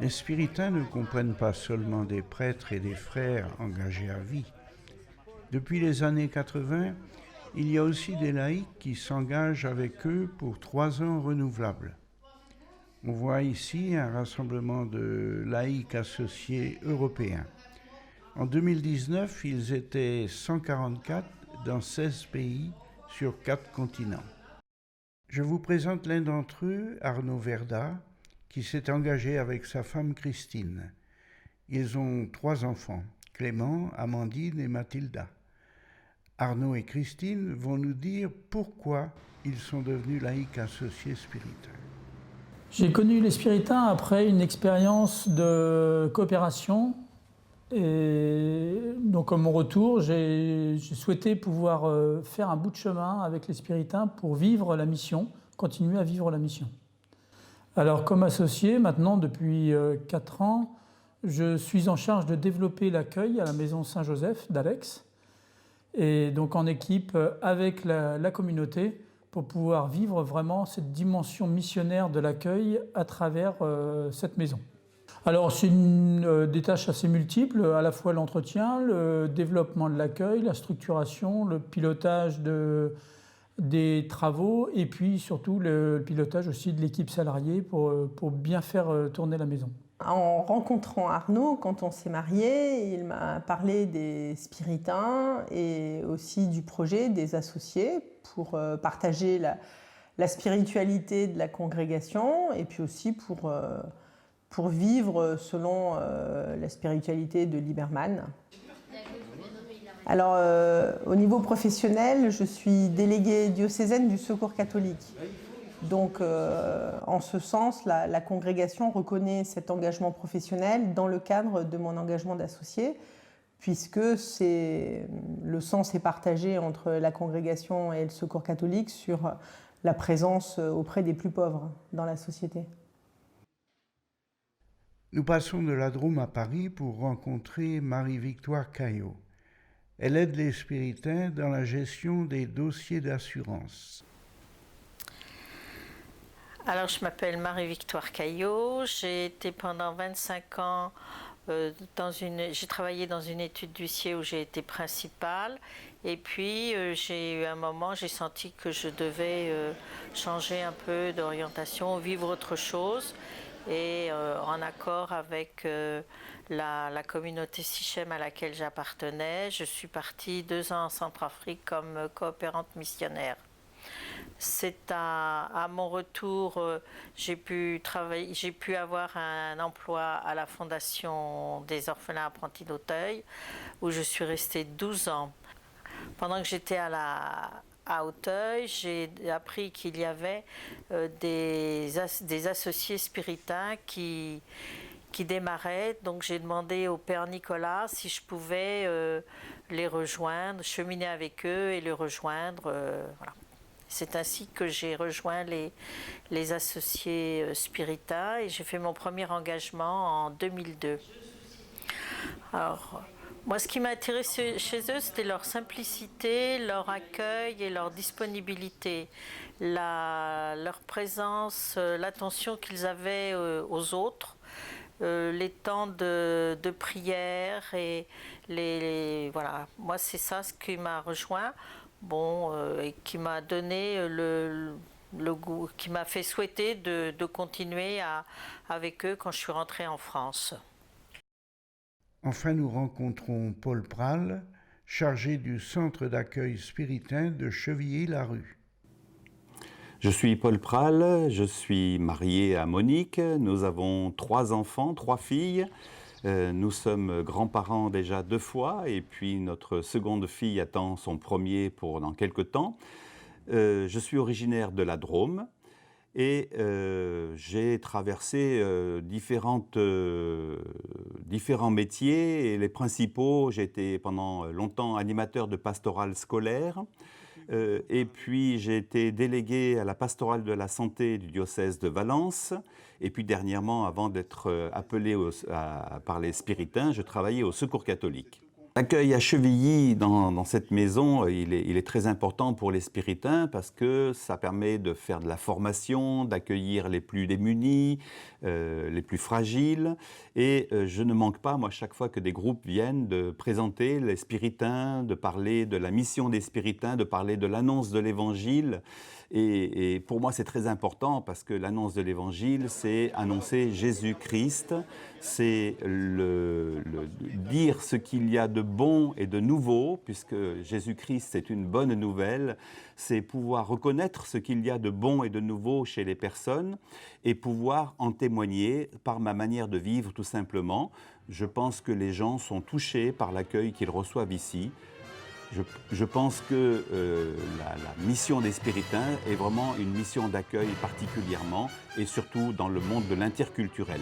Les spiritains ne comprennent pas seulement des prêtres et des frères engagés à vie. Depuis les années 80, il y a aussi des laïcs qui s'engagent avec eux pour 3 ans renouvelables. On voit ici un rassemblement de laïcs associés européens. En 2019, ils étaient 144 dans 16 pays sur 4 continents. Je vous présente l'un d'entre eux, Arnaud Verda, qui s'est engagé avec sa femme Christine. Ils ont 3 enfants, Clément, Amandine et Mathilda. Arnaud et Christine vont nous dire pourquoi ils sont devenus laïcs associés spiritains. J'ai connu les spiritains après une expérience de coopération. Et donc à mon retour, j'ai souhaité pouvoir faire un bout de chemin avec les spiritains pour vivre la mission, continuer à vivre la mission. Alors comme associé, maintenant depuis 4 ans, je suis en charge de développer l'accueil à la maison Saint-Joseph d'Alex, et donc en équipe avec la communauté pour pouvoir vivre vraiment cette dimension missionnaire de l'accueil à travers cette maison. Alors c'est des tâches assez multiples, à la fois l'entretien, le développement de l'accueil, la structuration, le pilotage des travaux et puis surtout le pilotage aussi de l'équipe salariée pour bien faire tourner la maison. En rencontrant Arnaud, quand on s'est mariés, il m'a parlé des spiritains et aussi du projet des associés pour partager la spiritualité de la congrégation et puis aussi pour vivre selon la spiritualité de Lieberman. Alors, au niveau professionnel, je suis déléguée diocésaine du Secours catholique. Donc, en ce sens, la congrégation reconnaît cet engagement professionnel dans le cadre de mon engagement d'associé, puisque le sens est partagé entre la congrégation et le Secours catholique sur la présence auprès des plus pauvres dans la société. Nous passons de la Drôme à Paris pour rencontrer Marie-Victoire Caillot. Elle aide les spiritains dans la gestion des dossiers d'assurance. Alors, je m'appelle Marie-Victoire Caillot. J'ai été pendant 25 ans, j'ai travaillé dans une étude d'huissier où j'ai été principale. Et puis, j'ai eu un moment, j'ai senti que je devais changer un peu d'orientation, vivre autre chose. Et en accord avec la communauté Sichem à laquelle j'appartenais, je suis partie 2 ans en Centrafrique comme coopérante missionnaire. C'est à mon retour, j'ai pu avoir un emploi à la Fondation des orphelins apprentis d'Auteuil, où je suis restée 12 ans. Pendant que j'étais à Auteuil, j'ai appris qu'il y avait des associés spiritains qui démarraient. Donc j'ai demandé au Père Nicolas si je pouvais les rejoindre, cheminer avec eux et les rejoindre. Voilà. C'est ainsi que j'ai rejoint les associés spiritains et j'ai fait mon premier engagement en 2002. Alors, moi, ce qui m'a intéressé chez eux, c'était leur simplicité, leur accueil et leur disponibilité, leur présence, l'attention qu'ils avaient aux autres, les temps de prière et voilà. Moi, c'est ça ce qui m'a rejoint, et qui m'a donné le goût, qui m'a fait souhaiter de continuer avec eux quand je suis rentrée en France. Enfin, nous rencontrons Paul Pral, chargé du centre d'accueil spiritain de Chevilly-la-Rue. Je suis Paul Pral, je suis marié à Monique, nous avons 3 enfants, 3 filles. Nous sommes grands-parents déjà 2 fois et puis notre seconde fille attend son premier dans quelques temps. Je suis originaire de la Drôme et j'ai traversé différents métiers et les principaux. J'ai été pendant longtemps animateur de pastorale scolaire. Et puis j'ai été délégué à la pastorale de la santé du diocèse de Valence. Et puis dernièrement, avant d'être appelé par les spiritains, je travaillais au Secours catholique. L'accueil à Chevilly dans cette maison, il est très important pour les spiritains parce que ça permet de faire de la formation, d'accueillir les plus démunis, les plus fragiles. Et je ne manque pas, moi, chaque fois que des groupes viennent, de présenter les spiritains, de parler de la mission des spiritains, de parler de l'annonce de l'Évangile. Et pour moi, c'est très important parce que l'annonce de l'Évangile, c'est annoncer Jésus-Christ, c'est dire ce qu'il y a de bon et de nouveau, puisque Jésus-Christ, c'est une bonne nouvelle, c'est pouvoir reconnaître ce qu'il y a de bon et de nouveau chez les personnes et pouvoir en témoigner par ma manière de vivre, tout simplement. Je pense que les gens sont touchés par l'accueil qu'ils reçoivent ici. Je pense que la mission des spiritains est vraiment une mission d'accueil particulièrement et surtout dans le monde de l'interculturel.